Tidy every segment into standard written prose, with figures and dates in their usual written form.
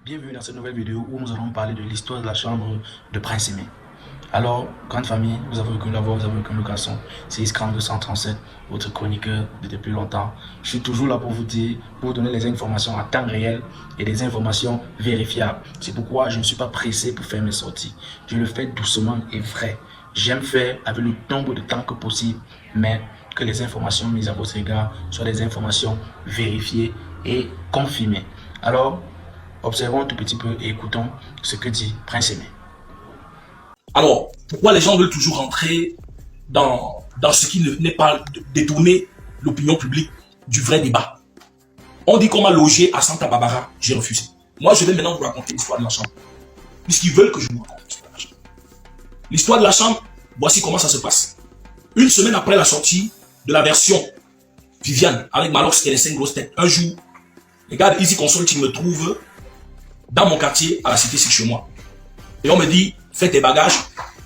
Bienvenue dans cette nouvelle vidéo où nous allons parler de l'histoire de la chambre de Prince Aimé. Alors, grande famille, vous avez reconnu la voix, vous avez reconnu le garçon. C'est Iskram 237, votre chroniqueur de depuis longtemps. Je suis toujours là pour vous dire, pour vous donner les informations à temps réel et des informations vérifiables. C'est pourquoi je ne suis pas pressé pour faire mes sorties. Je le fais doucement et vrai. J'aime faire avec le nombre de temps que possible, mais que les informations mises à votre égard soient des informations vérifiées et confirmées. Alors, observons un tout petit peu et écoutons ce que dit Prince Aimé. Alors, pourquoi les gens veulent toujours rentrer dans ce qui n'est pas détourner l'opinion publique du vrai débat? On dit qu'on m'a logé à Santa Barbara, j'ai refusé. Moi, je vais maintenant vous raconter l'histoire de la chambre. Puisqu'ils veulent que je vous raconte l'histoire de la chambre. L'histoire de la chambre, voici comment ça se passe. Une semaine après la sortie de la version Viviane avec Malox et les 5 grosses têtes, un jour, les gars de Easy Consulting me trouvent dans mon quartier à la cité c'est chez moi. Et on me dit, fais tes bagages,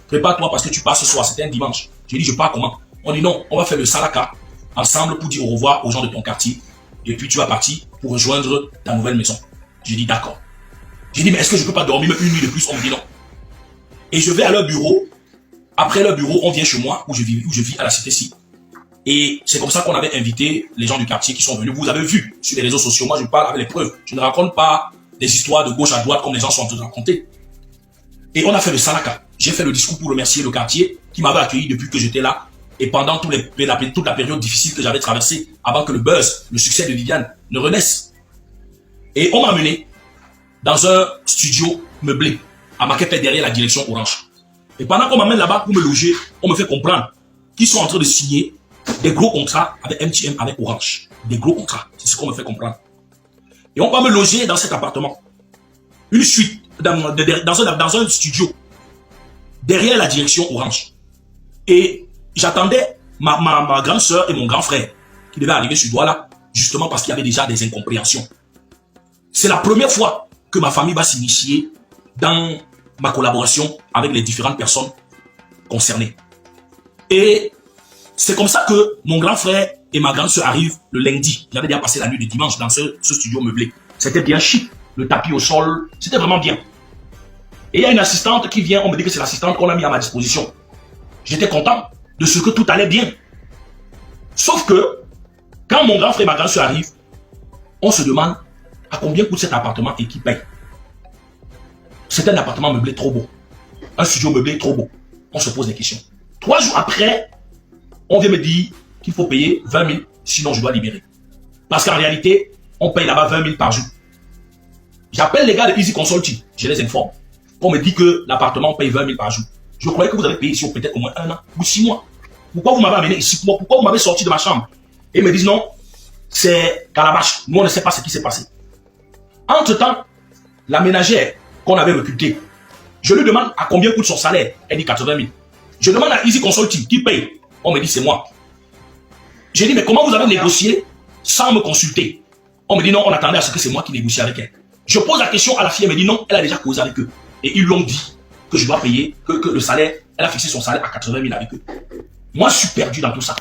prépare-toi parce que tu pars ce soir, c'était un dimanche. J'ai dit, je pars comment? On dit non, on va faire le salaka ensemble pour dire au revoir aux gens de ton quartier. Et puis tu vas partir pour rejoindre ta nouvelle maison. J'ai dit d'accord. J'ai dit, mais est-ce que je peux pas dormir une nuit de plus? On me dit non. Et je vais à leur bureau. Après leur bureau, on vient chez moi où je vis à la cité-ci. Et c'est comme ça qu'on avait invité les gens du quartier qui sont venus. Vous avez vu sur les réseaux sociaux, moi je parle avec les preuves. Je ne raconte pas des histoires de gauche à droite comme les gens sont en train de raconter. Et on a fait le salaka. J'ai fait le discours pour remercier le quartier qui m'avait accueilli depuis que j'étais là. Et pendant toute la période difficile que j'avais traversée avant que le buzz, le succès de Viviane ne renaisse. Et on m'a mené dans un studio meublé à Maquette derrière la direction Orange. Et pendant qu'on m'amène là-bas pour me loger, on me fait comprendre qu'ils sont en train de signer des gros contrats avec MTM, avec Orange. Des gros contrats. C'est ce qu'on me fait comprendre. Et on va me loger dans cet appartement. Une suite, dans un studio, derrière la direction Orange. Et j'attendais ma grande soeur et mon grand frère, qui devaient arriver sur Douala, justement parce qu'il y avait déjà des incompréhensions. C'est la première fois que ma famille va s'initier dans ma collaboration avec les différentes personnes concernées. Et c'est comme ça que mon grand frère et ma grande soeur arrivent le lundi. J'avais déjà passé la nuit de dimanche dans ce studio meublé. C'était bien chic. Le tapis au sol, c'était vraiment bien. Et il y a une assistante qui vient, on me dit que c'est l'assistante qu'on a mis à ma disposition. J'étais content de ce que tout allait bien. Sauf que, quand mon grand frère et ma grande soeur arrivent, on se demande à combien coûte cet appartement et qui paye. C'est un appartement meublé trop beau. Un studio meublé trop beau. On se pose des questions. 3 jours après, on vient me dire qu'il faut payer 20 000, sinon je dois libérer. Parce qu'en réalité, on paye là-bas 20 000 par jour. J'appelle les gars de Easy Consulting, je les informe. On me dit que l'appartement paye 20 000 par jour. Je croyais que vous avez payé ici peut-être au moins 1 an ou 6 mois. Pourquoi vous m'avez amené ici? Pourquoi vous m'avez sorti de ma chambre? Et ils me disent non, c'est calabash. Nous, on ne sait pas ce qui s'est passé. Entre-temps, la ménagère qu'on avait recrutée, je lui demande à combien coûte son salaire. Elle dit 80 000. Je demande à Easy Consulting qui paye. On me dit c'est moi. J'ai dit mais comment vous avez négocié sans me consulter? On me dit non, on attendait à ce que c'est moi qui négocie avec elle. Je pose la question à la fille, elle me dit non, elle a déjà causé avec eux. Et ils lui ont dit que je dois payer, que le salaire, elle a fixé son salaire à 80 000 avec eux. Moi, je suis perdu dans tout ça.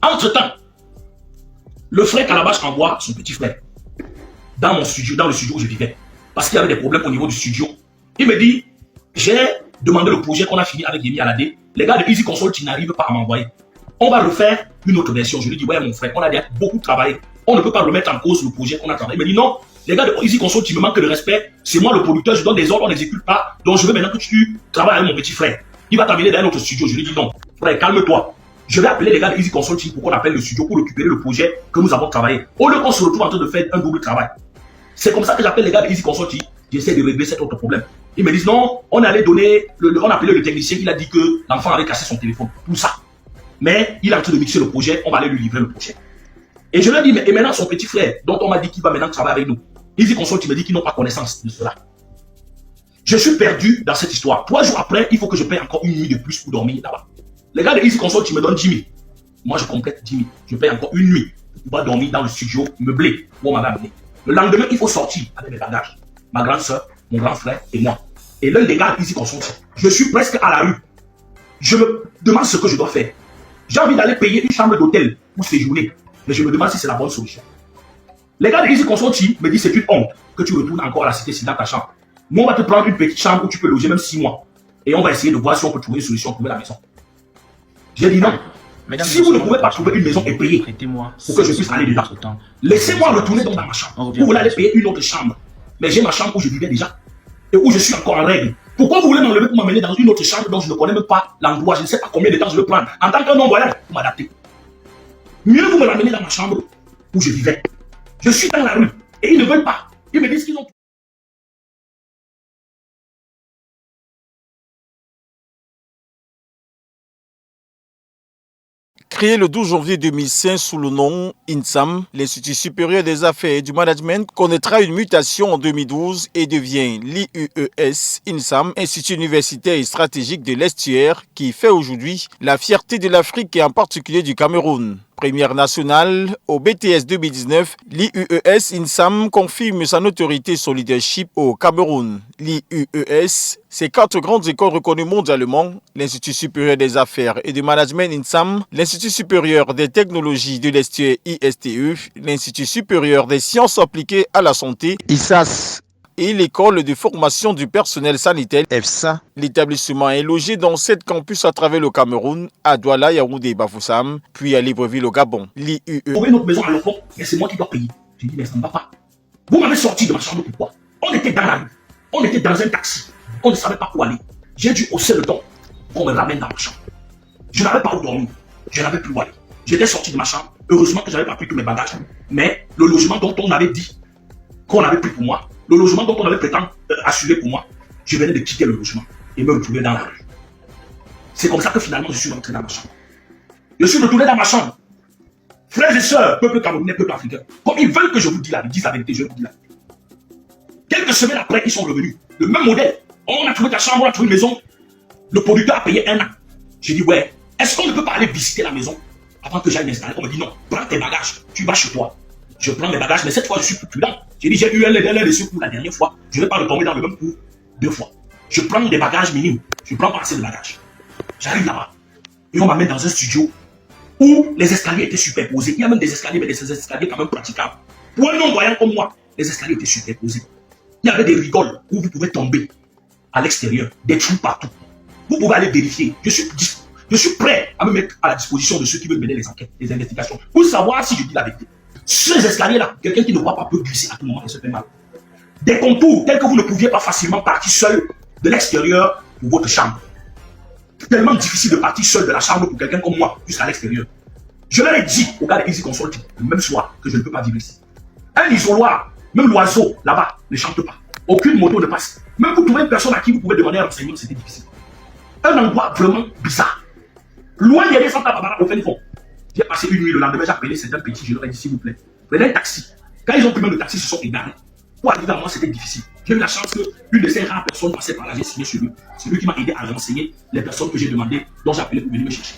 Entre-temps, le frère Calabash envoie son petit frère dans mon studio, dans le studio où je vivais. Parce qu'il y avait des problèmes au niveau du studio. Il me dit, j'ai demandé le projet qu'on a fini avec Yemi Alade. Les gars de Easy Consulting n'arrivent pas à m'envoyer. On va refaire une autre version. Je lui dis, ouais mon frère, on a déjà beaucoup travaillé. On ne peut pas remettre en cause le projet qu'on a travaillé. Il me dit non, les gars de Easy Consult, tu me manques de respect. C'est moi le producteur, je donne des ordres, on n'exécute pas. Donc je veux maintenant que tu travailles avec mon petit frère. Il va t'amener dans un autre studio. Je lui dis non, frère, calme-toi. Je vais appeler les gars de Easy Consulting pour qu'on appelle le studio pour récupérer le projet que nous avons travaillé. Au lieu qu'on se retrouve en train de faire un double travail. C'est comme ça que j'appelle les gars de Easy Consulting. J'essaie de régler cet autre problème. Ils me disent non, on allait donner, on a appelé le technicien, il a dit que l'enfant avait cassé son téléphone. Tout ça. Mais il est en train de mixer le projet, on va aller lui livrer le projet. Et je lui ai dit, mais et maintenant son petit frère, dont on m'a dit qu'il va maintenant travailler avec nous. Easy Consult, il me dit qu'ils n'ont pas connaissance de cela. Je suis perdu dans cette histoire. 3 jours après, il faut que je paye encore une nuit de plus pour dormir là-bas. Les gars de Easy Consult, ils me donnent 10 000. Moi, je complète 10 000. Je paye encore une nuit pour pouvoir dormir dans le studio meublé où on m'avait amené. Le lendemain, il faut sortir avec mes bagages. Ma grande soeur, mon grand frère et moi. Et l'un des gars de Easy Consult, je suis presque à la rue. Je me demande ce que je dois faire. J'ai envie d'aller payer une chambre d'hôtel pour séjourner. Mais je me demande si c'est la bonne solution. Les gars de Easy Consulting me disent c'est une honte que tu retournes encore à la cité si dans ta chambre. Nous, on va te prendre une petite chambre où tu peux loger même 6 mois. Et on va essayer de voir si on peut trouver une solution pour trouver la maison. J'ai dit non. Mesdames, Si vous ne pouvez pas trouver une maison et payer prêtez-moi pour que je puisse aller dedans, laissez-moi retourner dans ma chambre. Vous voulez aller payer une autre chambre. Mais j'ai ma chambre où je vivais déjà et où je suis encore en règle. Pourquoi vous voulez m'enlever pour m'amener dans une autre chambre dont je ne connais même pas l'endroit? Je ne sais pas combien de temps je vais prendre. En tant que non-voyant, pour m'adapter. Mieux vous me ramenez dans ma chambre où je vivais. Je suis dans la rue et ils ne veulent pas. Ils me disent qu'ils ont... Créé le 12 janvier 2005 sous le nom INSAM, l'Institut supérieur des affaires et du management connaîtra une mutation en 2012 et devient l'IUES INSAM, Institut universitaire et stratégique de l'estuaire, qui fait aujourd'hui la fierté de l'Afrique et en particulier du Cameroun. Première nationale au BTS 2019, l'IUES INSAM confirme sa notoriété et son leadership au Cameroun. L'IUES, c'est 4 grandes écoles reconnues mondialement, l'Institut supérieur des affaires et du management INSAM, l'Institut supérieur des technologies de l'estuaire ISTE, l'Institut supérieur des sciences appliquées à la santé, ISAS, et l'école de formation du personnel sanitaire, EFSA. L'établissement est logé dans 7 campus à travers le Cameroun, à Douala, Yaoundé et Bafoussam, puis à Libreville au Gabon. L'IUE. Vous notre maison à l'enfant, mais c'est moi qui dois payer. J'ai dit, mais ça ne va pas. Vous m'avez sorti de ma chambre, pourquoi? On était dans la rue, on était dans un taxi, on ne savait pas où aller. J'ai dû hausser le temps qu'on me ramène dans ma chambre. Je n'avais pas où dormir, je n'avais plus où aller. J'étais sorti de ma chambre, heureusement que je n'avais pas pris tous mes bagages, mais le logement dont on avait dit qu'on avait pris pour moi, le logement dont on avait prétendu assurer pour moi, je venais de quitter le logement et me retrouver dans la rue. C'est comme ça que finalement je suis rentré dans ma chambre. Je suis retourné dans ma chambre. Frères et sœurs, peuple camerounais, peuple africain, comme ils veulent que je vous dise la vérité, je vous dis la vérité. Quelques semaines après, ils sont revenus. Le même modèle. On a trouvé ta chambre, on a trouvé une maison. Le producteur a payé 1 an. J'ai dit, ouais, est-ce qu'on ne peut pas aller visiter la maison avant que j'aille m'installer? On me dit, non, prends tes bagages, tu vas chez toi. Je prends mes bagages, mais cette fois, je suis plus prudent. J'ai dit, j'ai eu un dessus pour la dernière fois. Je ne vais pas retomber dans le même coup 2 fois. Je prends des bagages minimes. Je prends pas assez de bagages. J'arrive là-bas. Et on m'amène dans un studio où les escaliers étaient superposés. Il y a même des escaliers, mais des escaliers quand même praticables. Pour un non-voyant comme moi, les escaliers étaient superposés. Il y avait des rigoles où vous pouvez tomber à l'extérieur, des trous partout. Vous pouvez aller vérifier. Je suis prêt à me mettre à la disposition de ceux qui veulent mener les enquêtes, les investigations, pour savoir si je dis la vérité. Ces escaliers-là, quelqu'un qui ne voit pas peut glisser à tout moment et se fait mal. Des contours tels que vous ne pouviez pas facilement partir seul de l'extérieur pour votre chambre. Tellement difficile de partir seul de la chambre pour quelqu'un comme moi jusqu'à l'extérieur. Je leur ai dit au gars de Easy Consulting le même soir que je ne peux pas vivre ici. Un isoloir, même l'oiseau là-bas ne chante pas. Aucune moto ne passe. Même pour trouver une personne à qui vous pouvez demander un renseignement, c'était difficile. Un endroit vraiment bizarre. Loin derrière Santa Barbara au fin fond. J'ai passé une nuit, le lendemain, j'ai appelé certains petits, je leur ai dit, s'il vous plaît, prenez un taxi. Quand ils ont pris même le taxi, ils se sont égarés. Pour arriver à moi, c'était difficile. J'ai eu la chance qu'une de ces rares personnes passait par là, j'ai signé sur lui. C'est lui qui m'a aidé à renseigner les personnes que j'ai demandé, dont j'ai appelé pour venir me chercher.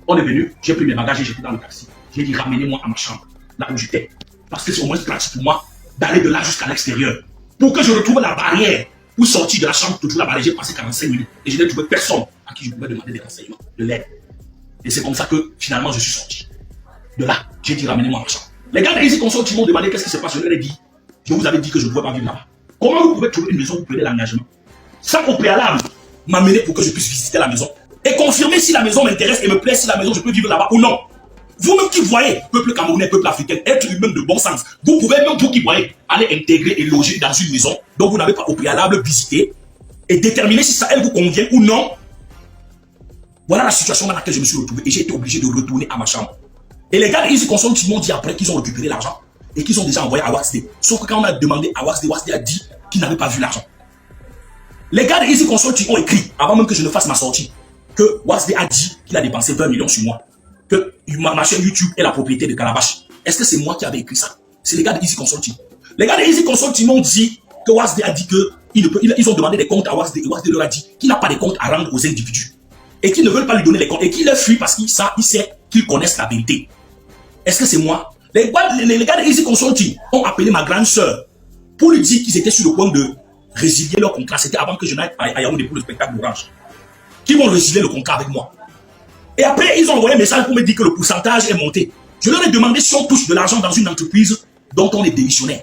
On est venu, j'ai pris mes bagages et j'étais dans le taxi. J'ai dit, ramenez-moi à ma chambre, là où j'étais. Parce que c'est au moins pratique pour moi d'aller de là jusqu'à l'extérieur. Pour que je retrouve la barrière pour sortir de la chambre, pour trouver la barrière, j'ai passé 45 minutes. Et je n'ai trouvé personne à qui je pouvais demander des renseignements, de l'aide. Et c'est comme ça que finalement je suis sorti. De là, j'ai dit ramenez-moi à ma chambre. Les gars de Easy Consulting m'ont demandé qu'est-ce qui se passe. Je leur ai dit, je vous avais dit que je ne pouvais pas vivre là-bas. Comment vous pouvez trouver une maison où vous prenez l'engagement sans au préalable m'amener pour que je puisse visiter la maison et confirmer si la maison m'intéresse et me plaît, si la maison je peux vivre là-bas ou non. Vous-même qui voyez, peuple camerounais, peuple africain, être humain de bon sens, vous pouvez même vous qui voyez aller intégrer et loger dans une maison dont vous n'avez pas au préalable visité et déterminer si ça elle vous convient ou non. Voilà la situation dans laquelle je me suis retrouvé et j'ai été obligé de retourner à ma chambre. Et les gars de Easy Consulting m'ont dit après qu'ils ont récupéré l'argent et qu'ils ont déjà envoyé à Waxday. Sauf que quand on a demandé à Waxday, Waxday a dit qu'il n'avait pas vu l'argent. Les gars de Easy Consulting ont écrit, avant même que je ne fasse ma sortie, que Waxday a dit qu'il a dépensé 20 millions sur moi. Que ma chaîne YouTube est la propriété de Calabash. Est-ce que c'est moi qui avais écrit ça? C'est les gars de Easy Consulting. Les gars de Easy Consulting m'ont dit que Waxday a dit qu'ils ont demandé des comptes à Waxday et Waxday leur a dit qu'il n'a pas de comptes à rendre aux individus. Et qu'ils ne veulent pas lui donner les comptes et qu'il les fuit parce qu'il sait qu'ils connaissent la vérité. Est-ce que c'est moi? Les gars de Easy Consulting ont appelé ma grande sœur pour lui dire qu'ils étaient sur le point de résilier leur contrat. C'était avant que je n'aille à Yaoundé pour le spectacle d'Orange. Qu'ils vont résilier le contrat avec moi. Et après, ils ont envoyé un message pour me dire que le pourcentage est monté. Je leur ai demandé si on touche de l'argent dans une entreprise dont on est démissionnaire.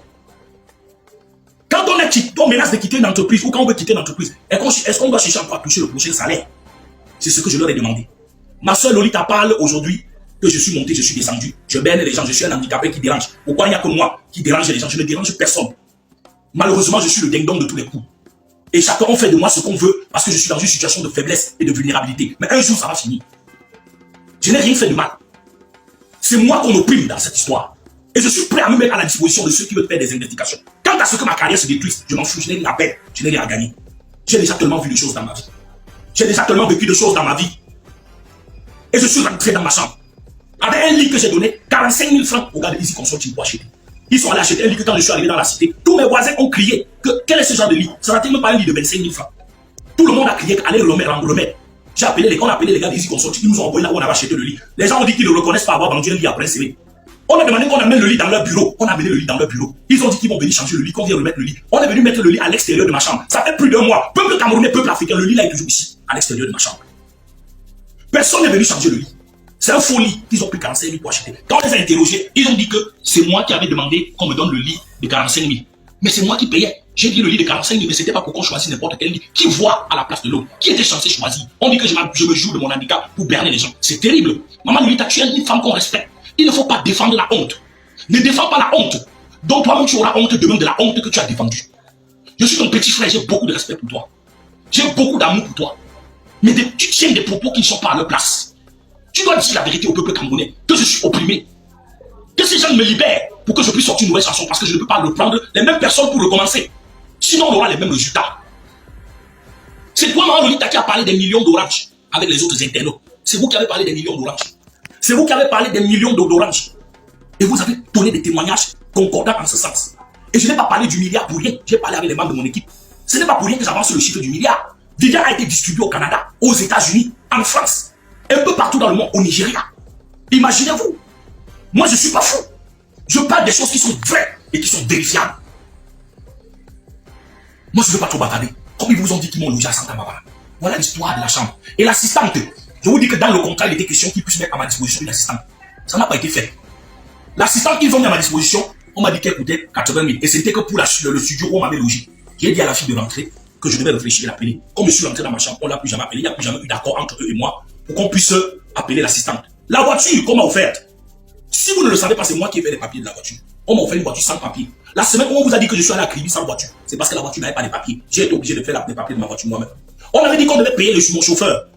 Quand on menace de quitter une entreprise ou quand on veut quitter une entreprise, est-ce qu'on doit chercher encore à toucher le prochain salaire? C'est ce que je leur ai demandé. Ma soeur Lolita parle aujourd'hui que je suis monté, je suis descendu, je berne les gens, je suis un handicapé qui dérange. Pourquoi il n'y a que moi qui dérange les gens? Je ne dérange personne. Malheureusement, je suis le ding-dong de tous les coups. Et chacun on fait de moi ce qu'on veut parce que je suis dans une situation de faiblesse et de vulnérabilité. Mais un jour, ça va finir. Je n'ai rien fait de mal. C'est moi qu'on opprime dans cette histoire. Et je suis prêt à me mettre à la disposition de ceux qui veulent faire des investigations. Quant à ce que ma carrière se détruise, je m'en fous, je n'ai rien à perdre, je n'ai rien à gagner. J'ai déjà tellement vu de choses dans ma vie. J'ai déjà tellement vécu de choses dans ma vie. Et je suis rentré dans ma chambre. Avec un lit que j'ai donné 45 000 francs au gars de Easy Consulting pour acheter. Ils sont allés acheter un lit que quand je suis arrivé dans la cité, tous mes voisins ont crié que quel est ce genre de lit? Ça n'a même pas un lit de 25 000 francs. Tout le monde a crié qu'allez le remettre. J'ai appelé les gars d'Easy Consulting, ils nous ont envoyé là où on avait acheté le lit. Les gens ont dit qu'ils ne reconnaissent pas avoir vendu un lit après CV. On a demandé qu'on amène le lit dans leur bureau. On a amené le lit dans leur bureau. Ils ont dit qu'ils vont venir changer le lit, qu'on vient remettre le lit. On est venu mettre le lit à l'extérieur de ma chambre. Ça fait plus d'un mois. Peuple camerounais, peuple africain, le lit là est toujours ici, à l'extérieur de ma chambre. Personne n'est venu changer le lit. C'est un faux lit qu'ils ont pris 45 000 pour acheter. Quand on les a interrogés, ils ont dit que c'est moi qui avais demandé qu'on me donne le lit de 45 000. Mais c'est moi qui payais. J'ai dit le lit de 45 000, mais c'était pas pour qu'on choisisse n'importe quel lit. Qui voit à la place de l'autre? Qui était censé choisir? On dit que je me joue de mon handicap pour berner les gens. C'est terrible. Maman Lolita, tu es une femme qu'on respecte. Il ne faut pas défendre la honte. Ne défends pas la honte. Donc toi-même tu auras honte demain de la honte que tu as défendue. Je suis ton petit frère, j'ai beaucoup de respect pour toi. J'ai beaucoup d'amour pour toi. Mais tu tiens des propos qui ne sont pas à leur place. Tu dois dire la vérité au peuple camerounais, que je suis opprimé. Que ces gens me libèrent pour que je puisse sortir une nouvelle chanson parce que je ne peux pas reprendre les mêmes personnes pour recommencer. Sinon on aura les mêmes résultats. C'est toi, Maman Lolita, qui a parlé des millions d'oranges avec les autres internautes. C'est vous qui avez parlé des millions d'oranges. C'est vous qui avez parlé des millions d'oranges. Et vous avez donné des témoignages concordants en ce sens. Et je n'ai pas parlé du milliard pour rien. J'ai parlé avec les membres de mon équipe. Ce n'est pas pour rien que j'avance le chiffre du milliard. Vivian a été distribué au Canada, aux États-Unis, en France, un peu partout dans le monde, au Nigeria. Imaginez-vous. Moi, je ne suis pas fou. Je parle des choses qui sont vraies et qui sont vérifiables. Moi, je ne veux pas trop bavarder. Comme ils vous ont dit qu'ils m'ont logé à Santa Barbara. Voilà l'histoire de la chambre. Et l'assistante, je vous dis que dans le contrat, il était question qu'ils puissent mettre à ma disposition une assistante. Ça n'a pas été fait. L'assistante qu'ils ont mis à ma disposition, on m'a dit qu'elle coûtait 80 000. Et c'était que pour le studio où on m'avait logé. J'ai dit à la fille de rentrer que je devais réfléchir et l'appeler. Comme je suis rentré dans ma chambre, on ne l'a plus jamais appelé. Il n'y a plus jamais eu d'accord entre eux et moi pour qu'on puisse appeler l'assistante. La voiture qu'on m'a offerte, si vous ne le savez pas, c'est moi qui ai fait les papiers de la voiture. On m'a offert une voiture sans papier. La semaine où on vous a dit que je suis allé à Kribi sans voiture, c'est parce que la voiture n'avait pas de papiers. J'ai été obligé de faire les papiers de ma voiture moi-même. On avait dit qu'on devait payer mon chauffeur.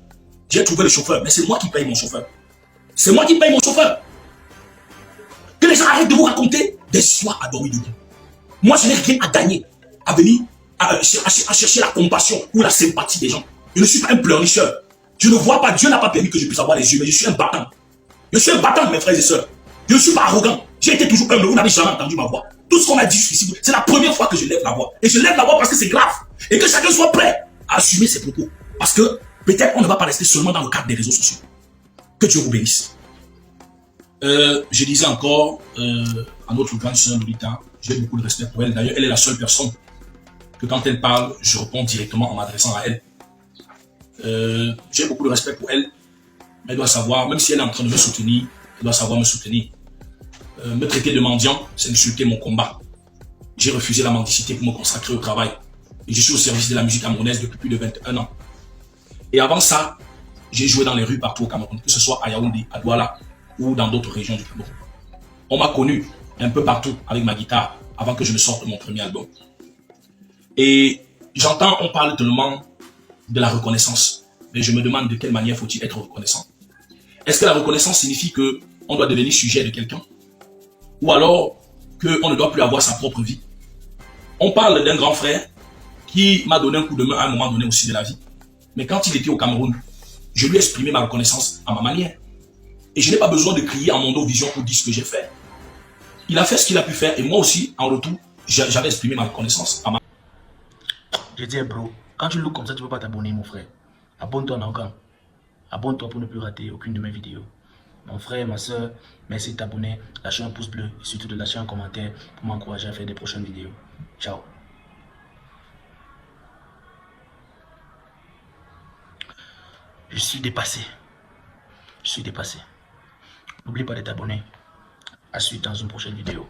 J'ai trouvé le chauffeur, mais c'est moi qui paye mon chauffeur. C'est moi qui paye mon chauffeur. Que les gens arrêtent de vous raconter des histoires à dormir debout. Moi, je n'ai rien à gagner à venir à chercher la compassion ou la sympathie des gens. Je ne suis pas un pleurnicheur. Je ne vois pas, Dieu n'a pas permis que je puisse avoir les yeux, mais je suis un battant. Je suis un battant, mes frères et sœurs. Je ne suis pas arrogant. J'ai été toujours humble. Vous n'avez jamais entendu ma voix. Tout ce qu'on a dit jusqu'ici, c'est la première fois que je lève la voix. Et je lève la voix parce que c'est grave. Et que chacun soit prêt à assumer ses propos. Parce que peut-être on ne va pas rester seulement dans le cadre des réseaux sociaux. Que Dieu vous bénisse. Je disais encore à notre grande sœur Lolita, j'ai beaucoup de respect pour elle. D'ailleurs, elle est la seule personne que quand elle parle, je réponds directement en m'adressant à elle. J'ai beaucoup de respect pour elle. Mais elle doit savoir, même si elle est en train de me soutenir, elle doit savoir me soutenir. Me traiter de mendiant, c'est insulter mon combat. J'ai refusé la mendicité pour me consacrer au travail. Et je suis au service de la musique camerounaise depuis plus de 21 ans. Et avant ça, j'ai joué dans les rues partout au Cameroun, que ce soit à Yaoundé, à Douala ou dans d'autres régions du Cameroun. On m'a connu un peu partout avec ma guitare avant que je ne sorte mon premier album. Et j'entends, on parle tellement de la reconnaissance. Mais je me demande de quelle manière faut-il être reconnaissant. Est-ce que la reconnaissance signifie qu'on doit devenir sujet de quelqu'un? Ou alors qu'on ne doit plus avoir sa propre vie? On parle d'un grand frère qui m'a donné un coup de main à un moment donné aussi de la vie. Mais quand il était au Cameroun, je lui ai exprimé ma reconnaissance à ma manière. Et je n'ai pas besoin de crier en mon dos vision pour dire ce que j'ai fait. Il a fait ce qu'il a pu faire et moi aussi, en retour, j'avais exprimé ma reconnaissance à ma... Je dis, bro, quand tu loues comme ça, tu ne peux pas t'abonner, mon frère. Abonne-toi encore. Abonne-toi pour ne plus rater aucune de mes vidéos. Mon frère, ma soeur, merci de t'abonner. Lâchez un pouce bleu et surtout de lâcher un commentaire pour m'encourager à faire des prochaines vidéos. Ciao. Je suis dépassé. Je suis dépassé. N'oublie pas de t'abonner. À suivre dans une prochaine vidéo.